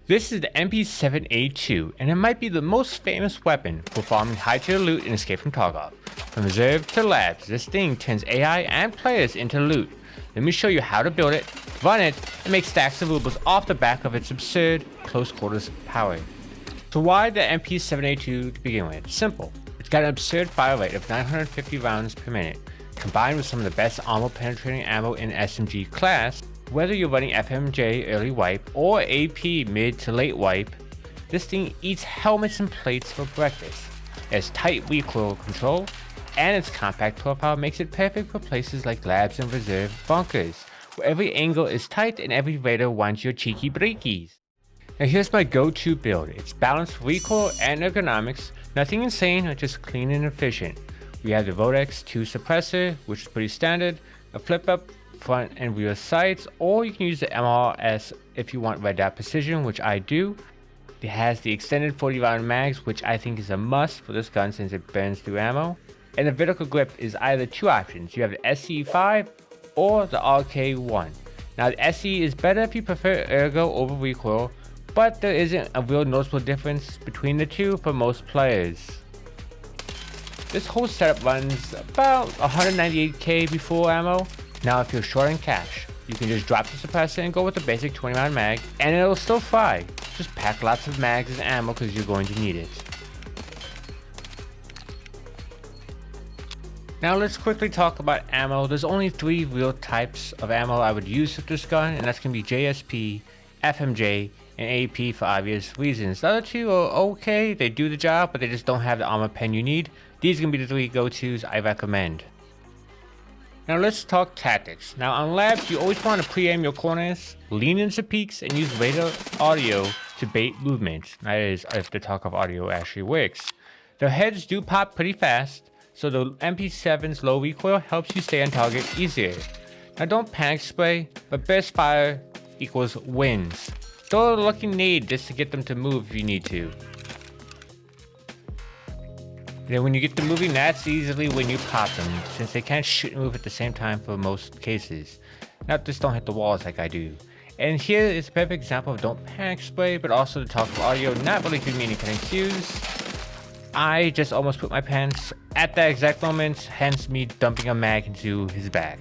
This is the MP7A2, and it might be the most famous weapon for farming high-tier loot in Escape from Tarkov. From reserve to labs, this thing turns AI and players into loot. Let me show you how to build it, run it, and make stacks of rubles off the back of its absurd close quarters power. So why the MP7A2 to begin with? Simple. It's got an absurd fire rate of 950 rounds per minute, combined with some of the best armor penetrating ammo in SMG class. Whether you're running FMJ early wipe or AP mid to late wipe, this thing eats helmets and plates for breakfast. It has tight recoil control, and its compact profile makes it perfect for places like labs and reserve bunkers, where every angle is tight and every raider wants your cheeky breakies. Now here's my go-to build. It's balanced recoil and ergonomics, nothing insane, just clean and efficient. We have the Vodex 2 suppressor, which is pretty standard, a flip-up front and rear sights, or you can use the MRS if you want red dot precision, which I do. It has the extended 40 round mags, which I think is a must for this gun since it burns through ammo. And the vertical grip is either two options. You have the SC5 or the RK1. Now the SC is better if you prefer ergo over recoil, but there isn't a real noticeable difference between the two for most players. This whole setup runs about 198k before ammo. Now if you're short on cash, you can just drop the suppressor and go with the basic 20 round mag, and it'll still fly. Just pack lots of mags and ammo because you're going to need it. Now let's quickly talk about ammo. There's only three real types of ammo I would use with this gun, and that's going to be JSP, FMJ, and AP for obvious reasons. The other two are okay, they do the job, but they just don't have the armor pen you need. These are going to be the three go-tos I recommend. Now let's talk tactics. Now on labs, you always want to pre-aim your corners, lean into peaks, and use radar audio to bait movement. That is, if the Tarkov audio actually works. The heads do pop pretty fast, so the MP7's low recoil helps you stay on target easier. Now don't panic spray, but best fire equals wins. Throw a lucky nade just to get them to move if you need to. Then when you get them moving, that's easily when you pop them, since they can't shoot and move at the same time for most cases. Now just don't hit the walls like I do. And here is a perfect example of don't panic spray, but also the Tarkov audio not really giving me any panic cues. I just almost put my pants at that exact moment, hence me dumping a mag into his back.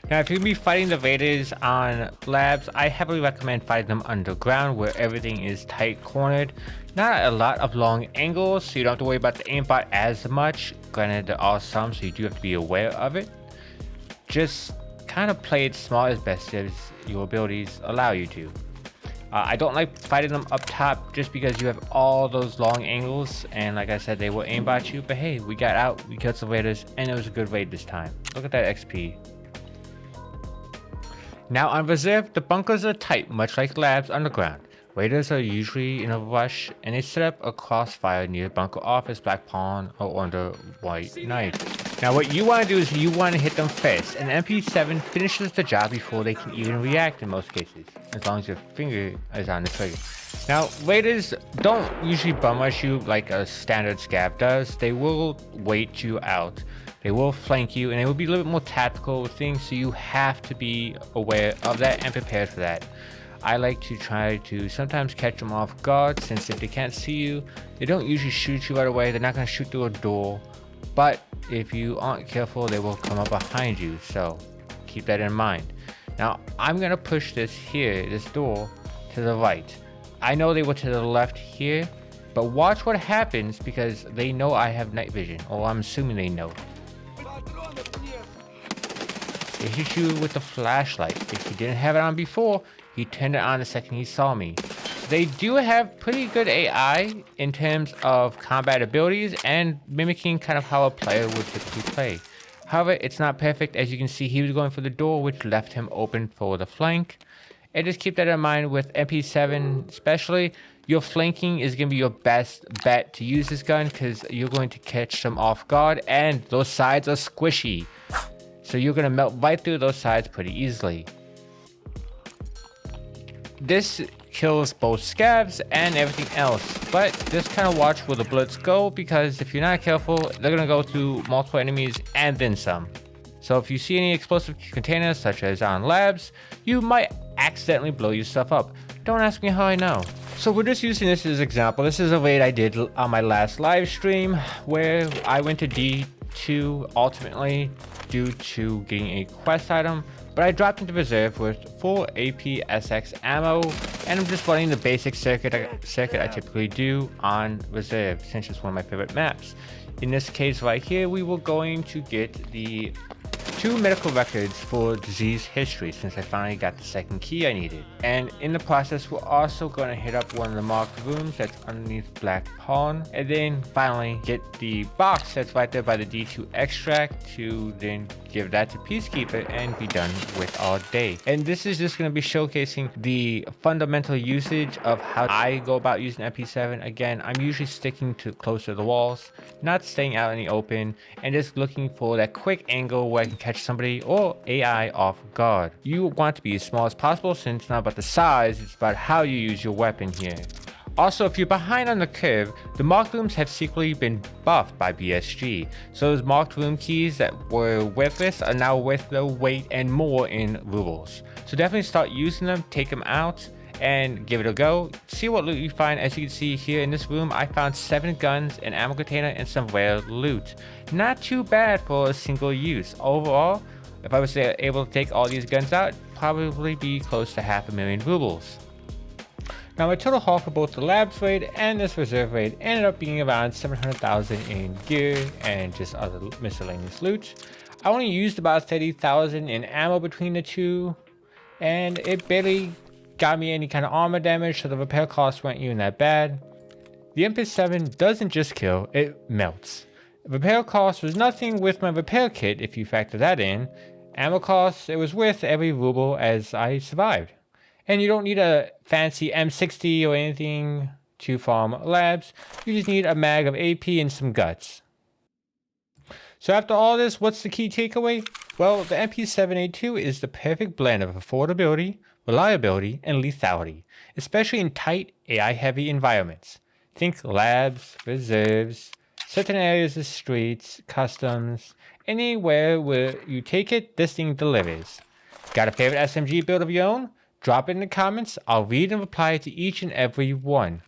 Now if you're going to be fighting the raiders on labs, I heavily recommend fighting them underground where everything is tight cornered. Not a lot of long angles, so you don't have to worry about the aimbot as much. Granted, there are some, so you do have to be aware of it. Just kind of play it small as best as your abilities allow you to. I don't like fighting them up top just because you have all those long angles, and like I said, they will aimbot you, but hey, we got out, we killed some raiders, and it was a good raid this time. Look at that XP. Now on reserve, the bunkers are tight, much like labs underground. Raiders are usually in a rush, and they set up a crossfire near bunker office, black pawn, or under white knight. Now what you want to do is you want to hit them first, and MP7 finishes the job before they can even react in most cases, as long as your finger is on the trigger. Now raiders don't usually bum rush you like a standard scav does. They will wait you out. They will flank you, and they will be a little bit more tactical with things, so you have to be aware of that and prepared for that. I like to try to sometimes catch them off guard, since if they can't see you, they don't usually shoot you right away. They're not going to shoot through a door, but if you aren't careful, they will come up behind you, so keep that in mind. Now I'm going to push this door to the right. I know they were to the left here, but watch what happens because they know I have night vision, or I'm assuming they know. They hit you with the flashlight. If he didn't have it on before, he turned it on the second he saw me. They do have pretty good AI in terms of combat abilities and mimicking kind of how a player would typically play. However, it's not perfect. As you can see, he was going for the door, which left him open for the flank. And just keep that in mind with MP7 especially. Your flanking is going to be your best bet to use this gun because you're going to catch them off guard, and those sides are squishy. So you're going to melt right through those sides pretty easily. This kills both scavs and everything else, but just kind of watch where the bullets go, because if you're not careful, they're going to go through multiple enemies and then some. So if you see any explosive containers such as on labs, you might accidentally blow yourself up. Don't ask me how I know. So we're just using this as an example. This is a raid I did on my last live stream where I went to D2 ultimately due to getting a quest item, but I dropped into reserve with full APSX ammo, and I'm just running the basic circuit I typically do on reserve since it's one of my favorite maps. In this case right here, we were going to get the 2 medical records for disease history since I finally got the second key I needed. And in the process, we're also going to hit up one of the marked rooms that's underneath Black Pawn, and then finally get the box that's right there by the D2 extract to then give that to Peacekeeper and be done with our day. And this is just going to be showcasing the fundamental usage of how I go about using MP7. Again, I'm usually sticking to close to the walls, not staying out in the open, and just looking for that quick angle where I can catch somebody or AI off guard. You want to be as small as possible since it's not about the size, it's about how you use your weapon here. Also, if you're behind on the curve, the marked rooms have secretly been buffed by BSG. So those marked room keys that were worthless are now worth their weight and more in rubles. So definitely start using them, take them out, and give it a go. See what loot you find. As you can see here in this room, I found 7 guns, an ammo container, and some rare loot. Not too bad for a single use. Overall, if I was able to take all these guns out, probably be close to 500,000 rubles. Now my total haul for both the labs raid and this reserve raid ended up being around 700,000 in gear and just other miscellaneous loot. I only used about 30,000 in ammo between the two, and it barely got me any kind of armor damage, so the repair costs weren't even that bad. The MP7 doesn't just kill, it melts. Repair cost was nothing with my repair kit if you factor that in. Ammo costs, it was worth every ruble as I survived. And you don't need a fancy M60 or anything to farm labs, you just need a mag of AP and some guts. So after all this, what's the key takeaway? Well, the MP7A2 is the perfect blend of affordability, reliability, and lethality, especially in tight, AI-heavy environments. Think labs, reserves, certain areas of streets, customs, anywhere where you take it, this thing delivers. Got a favorite SMG build of your own? Drop it in the comments, I'll read and reply to each and every one.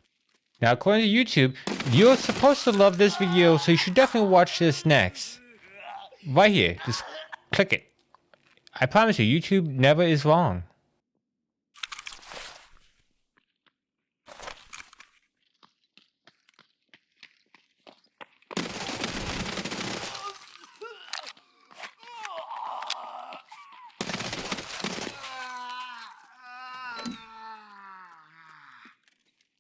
Now according to YouTube, you're supposed to love this video, so you should definitely watch this next. Right here, just click it. I promise you, YouTube never is wrong.